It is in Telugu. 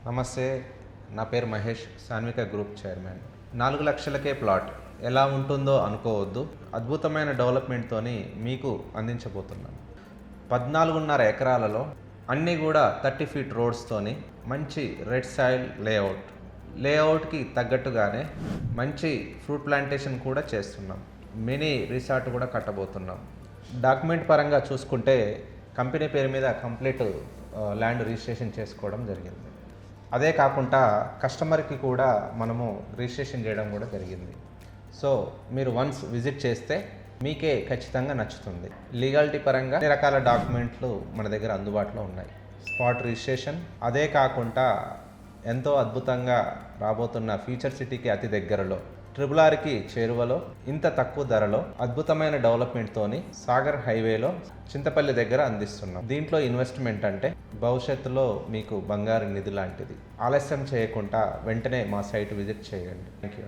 నమస్తే, నా పేరు మహేష్, సాన్విక గ్రూప్ చైర్మన్. 4 లక్షలకే ప్లాట్ ఎలా ఉంటుందో అనుకోవద్దు. అద్భుతమైన డెవలప్మెంట్తోని మీకు అందించబోతున్నాను. 14.5 ఎకరాలలో అన్నీ కూడా 30 ఫీట్ రోడ్స్తోని మంచి రెడ్ సాయిల్ లేఅవుట్కి తగ్గట్టుగానే మంచి ఫ్రూట్ ప్లాంటేషన్ కూడా చేస్తున్నాం. మినీ రిసార్ట్ కూడా కట్టబోతున్నాం. డాక్యుమెంట్ పరంగా చూసుకుంటే కంపెనీ పేరు మీద కంప్లీట్ ల్యాండ్ రిజిస్ట్రేషన్ చేసుకోవడం జరిగింది. అదే కాకుండా కస్టమర్కి కూడా మనము రిజిస్ట్రేషన్ చేయడం కూడా జరిగింది. సో మీరు వన్స్ విజిట్ చేస్తే మీకే ఖచ్చితంగా నచ్చుతుంది. లీగాలిటీ పరంగా అన్ని రకాల డాక్యుమెంట్లు మన దగ్గర అందుబాటులో ఉన్నాయి. స్పాట్ రిజిస్ట్రేషన్, అదే కాకుండా ఎంతో అద్భుతంగా రాబోతున్న ఫ్యూచర్ సిటీకి అతి దగ్గరలో RRRకి చేరువలో ఇంత తక్కువ ధరలో అద్భుతమైన డెవలప్మెంట్తోని సాగర్ హైవేలో చింతపల్లి దగ్గర అందిస్తున్నాం. దీంట్లో ఇన్వెస్ట్మెంట్ అంటే భవిష్యత్తులో మీకు బంగారు నిధి లాంటిది. ఆలస్యం చేయకుండా వెంటనే మా సైట్ విజిట్ చేయండి. Thank you.